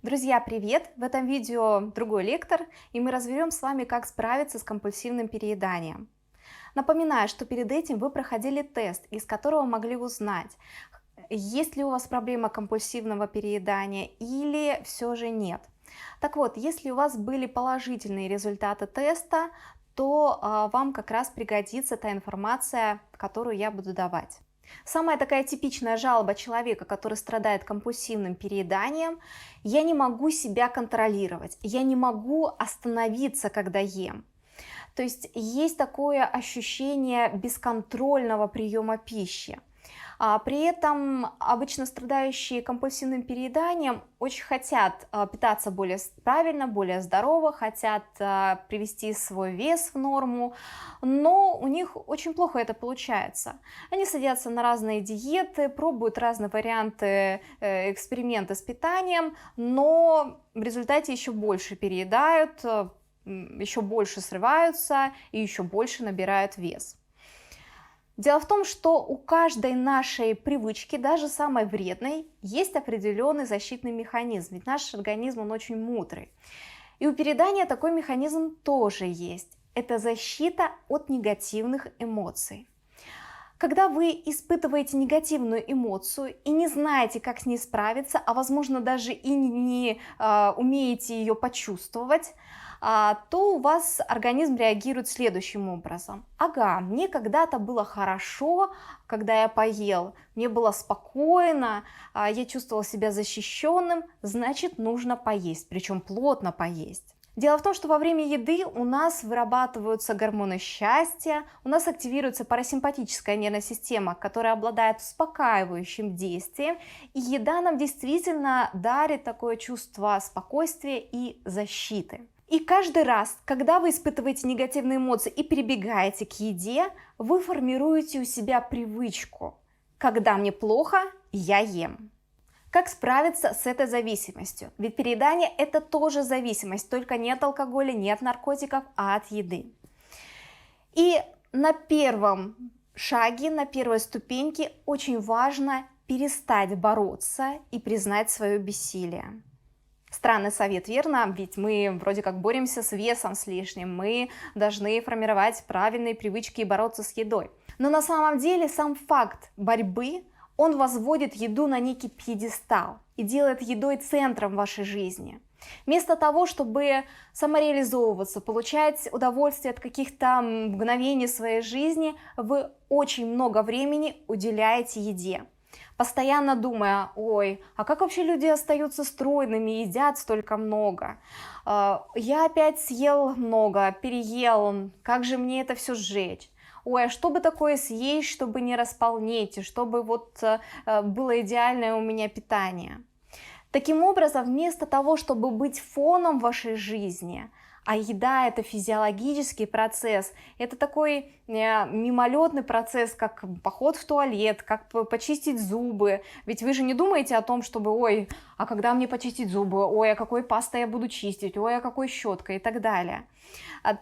Друзья, привет! В этом видео другой лектор, и мы разберем с вами, как справиться с компульсивным перееданием. Напоминаю, что перед этим вы проходили тест, из которого могли узнать, есть ли у вас проблема компульсивного переедания или все же нет. Так вот, если у вас были положительные результаты теста, то вам как раз пригодится та информация, которую я буду давать. Самая такая типичная жалоба человека, который страдает компульсивным перееданием: я не могу себя контролировать, я не могу остановиться, когда ем. То есть такое ощущение бесконтрольного приема пищи. При этом обычно страдающие компульсивным перееданием очень хотят питаться более правильно, более здорово, хотят привести свой вес в норму, но у них очень плохо это получается. Они садятся на разные диеты, пробуют разные варианты, эксперименты с питанием, но в результате еще больше переедают, еще больше срываются и еще больше набирают вес. Дело в том, что у каждой нашей привычки, даже самой вредной, есть определенный защитный механизм, ведь наш организм, он очень мудрый. И у переедания такой механизм тоже есть. Это защита от негативных эмоций. Когда вы испытываете негативную эмоцию и не знаете, как с ней справиться, а возможно даже и не умеете ее почувствовать, то у вас организм реагирует следующим образом. Ага, мне когда-то было хорошо, когда я поел, мне было спокойно, я чувствовал себя защищенным, значит, нужно поесть, причем плотно поесть. Дело в том, что во время еды у нас вырабатываются гормоны счастья, у нас активируется парасимпатическая нервная система, которая обладает успокаивающим действием, и еда нам действительно дарит такое чувство спокойствия и защиты. И каждый раз, когда вы испытываете негативные эмоции и прибегаете к еде, вы формируете у себя привычку: когда мне плохо, я ем. Как справиться с этой зависимостью? Ведь переедание – это тоже зависимость, только не от алкоголя, не от наркотиков, а от еды. И на первом шаге, на первой ступеньке очень важно перестать бороться и признать свое бессилие. Странный совет, верно? Ведь мы вроде как боремся с весом с лишним, мы должны формировать правильные привычки и бороться с едой. Но на самом деле сам факт борьбы, он возводит еду на некий пьедестал и делает едой центром вашей жизни. Вместо того, чтобы самореализовываться, получать удовольствие от каких-то мгновений своей жизни, вы очень много времени уделяете еде, постоянно думая: ой, а как вообще люди остаются стройными и едят столько много? Я опять съел много, переел, как же мне это все сжечь? Ой, а что бы такое съесть, чтобы не располнеть, и чтобы было идеальное у меня питание? Таким образом, вместо того, чтобы быть фоном вашей жизни, а еда – это физиологический процесс, это такой мимолетный процесс, как поход в туалет, как почистить зубы. Ведь вы же не думаете о том, чтобы: ой, а когда мне почистить зубы, ой, а какой пастой я буду чистить, ой, а какой щеткой и так далее.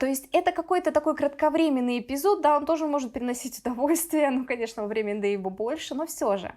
То есть это какой-то такой кратковременный эпизод, да, он тоже может приносить удовольствие, ну, конечно, во время еды его больше, но все же.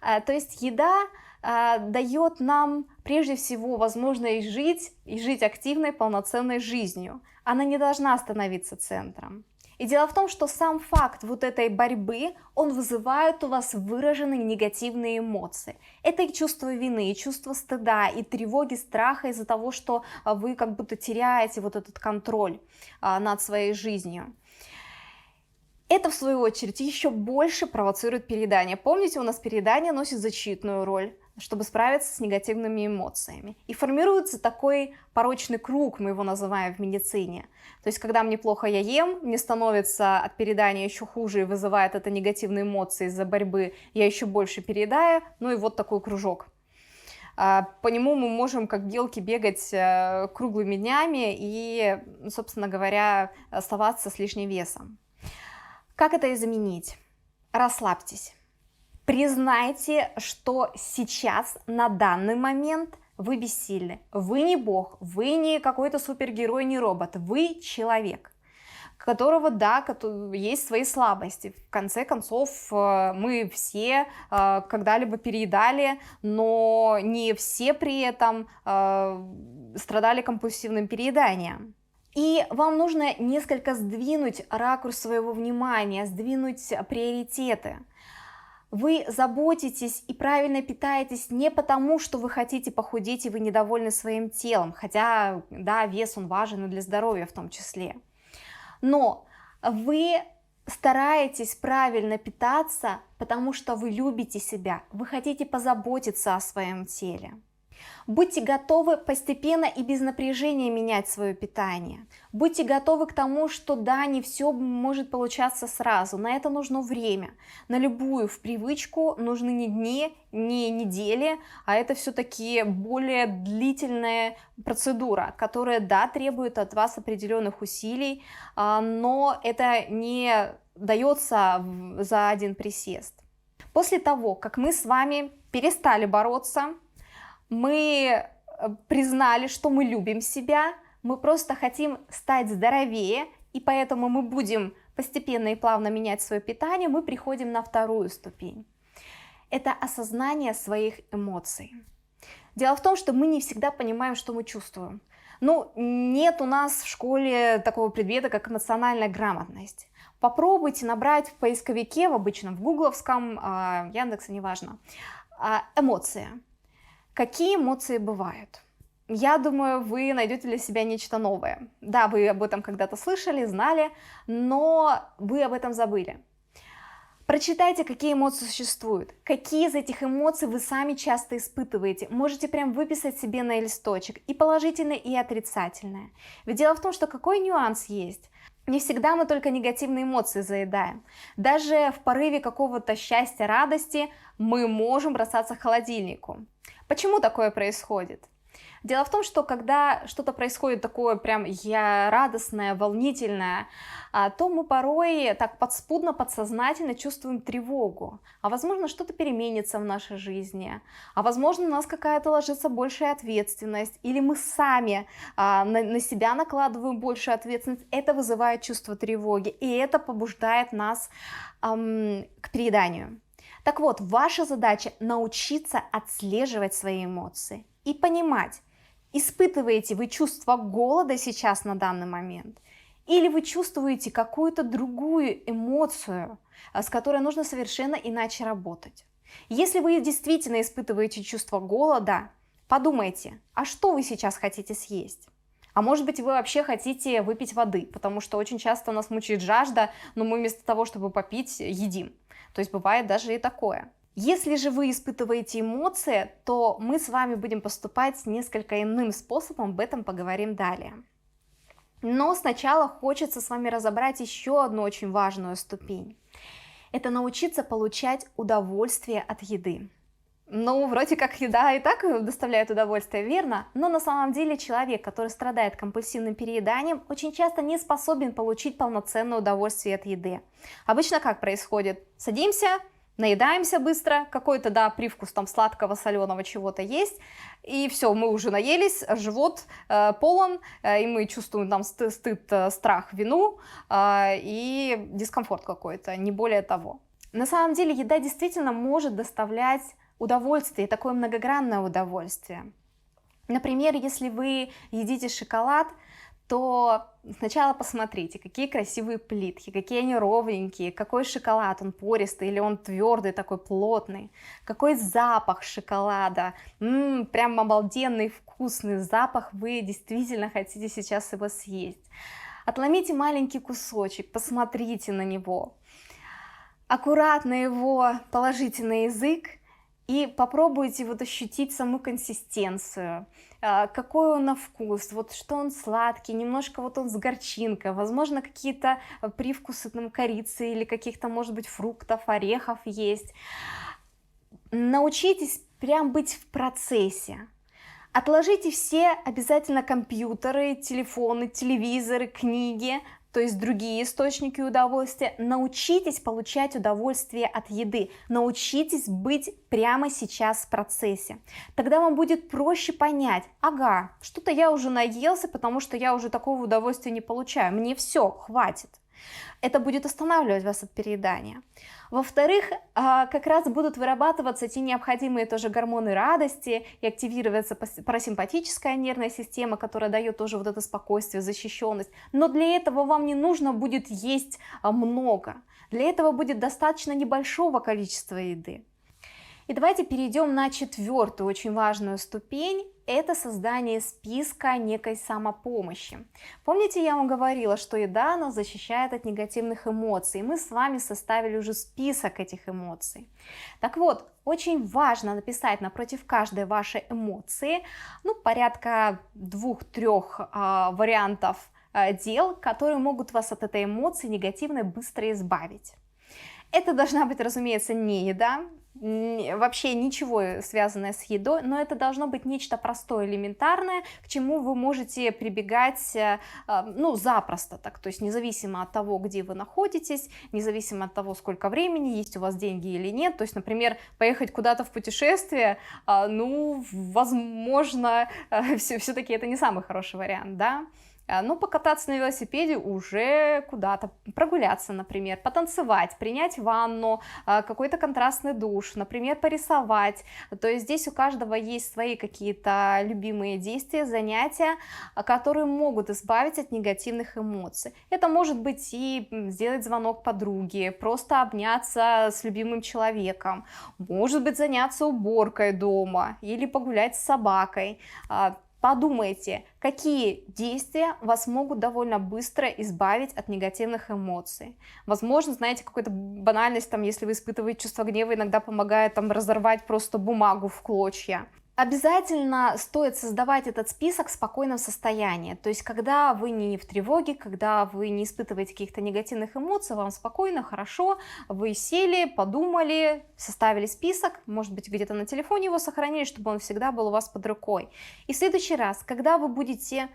То есть еда дает нам прежде всего возможность жить и жить активной, полноценной жизнью. Она не должна становиться центром. И дело в том, что сам факт вот этой борьбы, он вызывает у вас выраженные негативные эмоции. Это и чувство вины, и чувство стыда, и тревоги, страха из-за того, что вы как будто теряете вот этот контроль над своей жизнью. Это, в свою очередь, еще больше провоцирует переедание. Помните, у нас переедание носит защитную роль, чтобы справиться с негативными эмоциями. И формируется такой порочный круг, мы его называем в медицине. То есть, когда мне плохо, я ем, мне становится от переедания еще хуже и вызывает это негативные эмоции из-за борьбы, я еще больше переедаю, ну и вот такой кружок. По нему мы можем, как белки, бегать круглыми днями и, собственно говоря, оставаться с лишним весом. Как это изменить? Расслабьтесь. Признайте, что сейчас, на данный момент, вы бессильны. Вы не бог, вы не какой-то супергерой, не робот, вы человек. которого, да, есть свои слабости. В конце концов, мы все когда-либо переедали, но не все при этом страдали компульсивным перееданием. И вам нужно несколько сдвинуть ракурс своего внимания, сдвинуть приоритеты. Вы заботитесь и правильно питаетесь не потому, что вы хотите похудеть и вы недовольны своим телом, хотя, да, вес он важен и для здоровья в том числе. Но вы стараетесь правильно питаться, потому что вы любите себя, вы хотите позаботиться о своем теле. Будьте готовы постепенно и без напряжения менять свое питание. Будьте готовы к тому, что да, не все может получаться сразу, на это нужно время. На любую привычку нужны не дни, не недели, а это все-таки более длительная процедура, которая, да, требует от вас определенных усилий, но это не дается за один присест. После того, как мы с вами перестали бороться, мы признали, что мы любим себя, мы просто хотим стать здоровее, и поэтому мы будем постепенно и плавно менять свое питание, мы приходим на вторую ступень. Это осознание своих эмоций. Дело в том, что мы не всегда понимаем, что мы чувствуем. Ну, нет у нас в школе такого предмета, как эмоциональная грамотность. Попробуйте набрать в поисковике, в обычном, в гугловском, Яндексе, неважно, эмоции. Какие эмоции бывают? Я думаю, вы найдете для себя нечто новое. Да, вы об этом когда-то слышали, знали, но вы об этом забыли. Прочитайте, какие эмоции существуют, какие из этих эмоций вы сами часто испытываете. Можете прям выписать себе на листочек и положительное, и отрицательное. Ведь дело в том, что какой нюанс есть? Не всегда мы только негативные эмоции заедаем. Даже в порыве какого-то счастья, радости мы можем бросаться к холодильнику. Почему такое происходит? Дело в том, что когда что-то происходит такое прям радостное, волнительное, то мы порой так подспудно, подсознательно чувствуем тревогу. А возможно, что-то переменится в нашей жизни. А возможно, у нас какая-то ложится большая ответственность. Или мы сами на себя накладываем большую ответственность. Это вызывает чувство тревоги. И это побуждает нас к перееданию. Так вот, ваша задача научиться отслеживать свои эмоции и понимать, испытываете вы чувство голода сейчас на данный момент, или вы чувствуете какую-то другую эмоцию, с которой нужно совершенно иначе работать. Если вы действительно испытываете чувство голода, подумайте, а что вы сейчас хотите съесть? А может быть, вы вообще хотите выпить воды, потому что очень часто нас мучает жажда, но мы вместо того, чтобы попить, едим. То есть бывает даже и такое. Если же вы испытываете эмоции, то мы с вами будем поступать несколько иным способом, об этом поговорим далее. Но сначала хочется с вами разобрать еще одну очень важную ступень. Это научиться получать удовольствие от еды. Ну, вроде как еда и так доставляет удовольствие, верно? Но на самом деле человек, который страдает компульсивным перееданием, очень часто не способен получить полноценное удовольствие от еды. Обычно как происходит? Садимся, наедаемся быстро, какой-то, да, привкус там сладкого, соленого чего-то есть, и все, мы уже наелись, живот полон, и мы чувствуем там стыд, страх, вину и дискомфорт какой-то, не более того. На самом деле еда действительно может доставлять удовольствие, такое многогранное удовольствие. Например, если вы едите шоколад, то сначала посмотрите, какие красивые плитки, какие они ровненькие, какой шоколад, он пористый или он твердый, такой плотный, какой запах шоколада, прям обалденный, вкусный запах, вы действительно хотите сейчас его съесть. Отломите маленький кусочек, посмотрите на него, аккуратно его положите на язык, и попробуйте вот ощутить саму консистенцию, какой он на вкус, вот что он сладкий, немножко вот он с горчинкой, возможно, какие-то привкусы там корицы или каких-то, может быть, фруктов, орехов есть. Научитесь прям быть в процессе. Отложите все обязательно компьютеры, телефоны, телевизоры, книги, то есть другие источники удовольствия. Научитесь получать удовольствие от еды, научитесь быть прямо сейчас в процессе. Тогда вам будет проще понять: ага, что-то я уже наелся, потому что я уже такого удовольствия не получаю, мне все, хватит. Это будет останавливать вас от переедания. Во-вторых, как раз будут вырабатываться те необходимые тоже гормоны радости и активироваться парасимпатическая нервная система, которая дает тоже вот это спокойствие, защищенность. Но для этого вам не нужно будет есть много. Для этого будет достаточно небольшого количества еды. И давайте перейдем на четвертую очень важную ступень. Это создание списка некой самопомощи. Помните, я вам говорила, что еда нас защищает от негативных эмоций. Мы с вами составили уже список этих эмоций. Так вот, очень важно написать напротив каждой вашей эмоции, порядка 2-3 вариантов дел, которые могут вас от этой эмоции негативной быстро избавить. Это должна быть, разумеется, не еда, вообще ничего связанное с едой, но это должно быть нечто простое, элементарное, к чему вы можете прибегать, запросто так, то есть независимо от того, где вы находитесь, независимо от того, сколько времени, есть у вас деньги или нет. То есть, например, поехать куда-то в путешествие, возможно, все-таки это не самый хороший вариант, да? Но покататься на велосипеде уже куда-то, прогуляться, например, потанцевать, принять ванну, какой-то контрастный душ, например, порисовать. То есть здесь у каждого есть свои какие-то любимые действия, занятия, которые могут избавить от негативных эмоций. Это может быть и сделать звонок подруге, просто обняться с любимым человеком, может быть заняться уборкой дома или погулять с собакой. Подумайте, какие действия вас могут довольно быстро избавить от негативных эмоций. Возможно, знаете, какая-то банальность, если вы испытываете чувство гнева, иногда помогает разорвать просто бумагу в клочья. Обязательно стоит создавать этот список в спокойном состоянии, то есть когда вы не в тревоге, когда вы не испытываете каких-то негативных эмоций, вам спокойно, хорошо, вы сели, подумали, составили список, может быть, где-то на телефоне его сохранили, чтобы он всегда был у вас под рукой. И в следующий раз, когда вы будете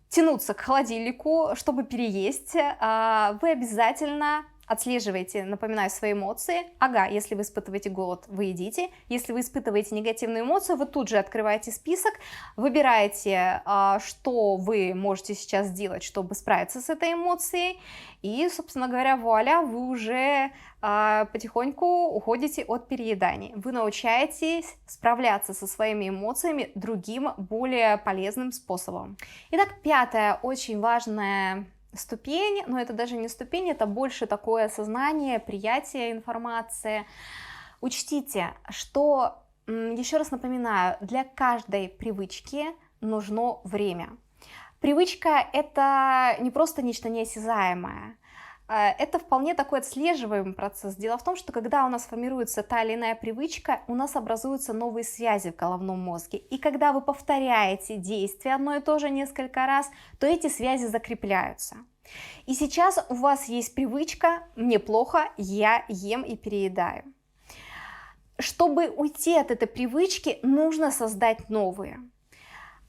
тянуться к холодильнику, чтобы переесть, вы обязательно отслеживайте, напоминаю, свои эмоции. Ага, если вы испытываете голод, вы едите. Если вы испытываете негативную эмоцию, вы тут же открываете список, выбираете, что вы можете сейчас сделать, чтобы справиться с этой эмоцией. И, собственно говоря, вуаля, вы уже потихоньку уходите от перееданий. Вы научаетесь справляться со своими эмоциями другим, более полезным способом. Итак, пятая очень важная ступень, но это даже не ступень, это больше такое осознание, приятие информации. Учтите, что, еще раз напоминаю, для каждой привычки нужно время. Привычка — это не просто нечто неосязаемое, это вполне такой отслеживаемый процесс. Дело в том, что когда у нас формируется та или иная привычка, у нас образуются новые связи в головном мозге. И когда вы повторяете действие одно и то же несколько раз, то эти связи закрепляются. И сейчас у вас есть привычка «мне плохо, я ем и переедаю». Чтобы уйти от этой привычки, нужно создать новые.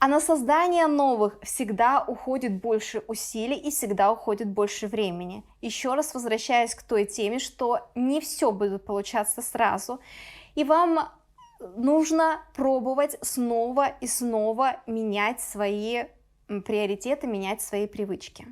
А на создание новых всегда уходит больше усилий и всегда уходит больше времени. Еще раз возвращаясь к той теме, что не все будет получаться сразу, и вам нужно пробовать снова и снова менять свои приоритеты, менять свои привычки.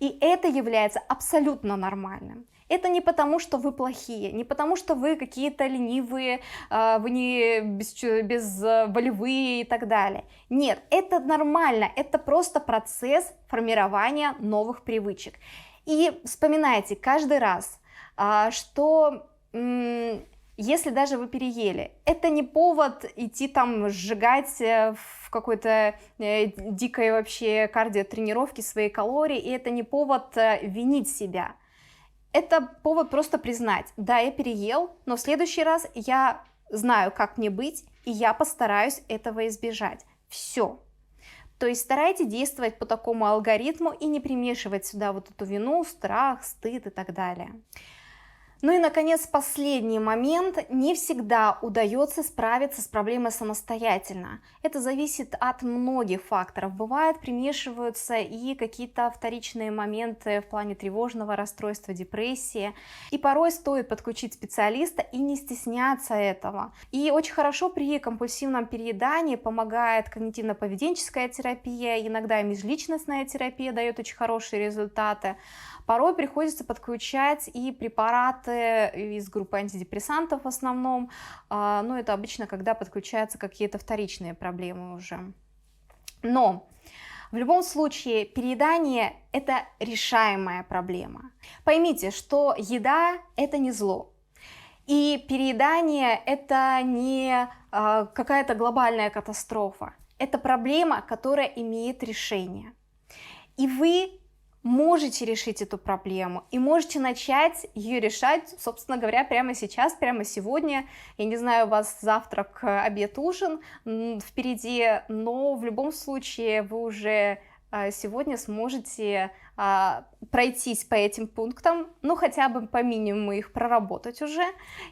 И это является абсолютно нормальным. Это не потому, что вы плохие, не потому, что вы какие-то ленивые, вы не безволевые и так далее. Нет, это нормально, это просто процесс формирования новых привычек. И вспоминайте каждый раз, что если даже вы переели, это не повод идти сжигать в какой-то дикой вообще кардиотренировке свои калории, и это не повод винить себя. Это повод просто признать: да, я переел, но в следующий раз я знаю, как мне быть, и я постараюсь этого избежать. Все. То есть старайтесь действовать по такому алгоритму и не примешивать сюда вот эту вину, страх, стыд и так далее. Ну и, наконец, последний момент. Не всегда удается справиться с проблемой самостоятельно. Это зависит от многих факторов. Бывает, примешиваются и какие-то вторичные моменты в плане тревожного расстройства, депрессии. И порой стоит подключить специалиста и не стесняться этого. И очень хорошо при компульсивном переедании помогает когнитивно-поведенческая терапия, иногда и межличностная терапия дает очень хорошие результаты. Порой приходится подключать и препараты из группы антидепрессантов в основном, но это обычно, когда подключаются какие-то вторичные проблемы уже. Но в любом случае переедание – это решаемая проблема. Поймите, что еда – это не зло. И переедание – это не какая-то глобальная катастрофа. Это проблема, которая имеет решение. И вы можете решить эту проблему и можете начать ее решать, собственно говоря, прямо сейчас, прямо сегодня. Я не знаю, у вас завтрак, обед, ужин впереди, но в любом случае вы уже сегодня сможете пройтись по этим пунктам, ну хотя бы по минимуму их проработать уже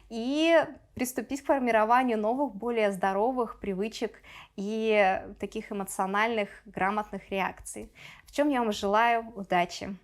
и приступить к формированию новых, более здоровых привычек и таких эмоциональных, грамотных реакций. В чем я вам желаю удачи!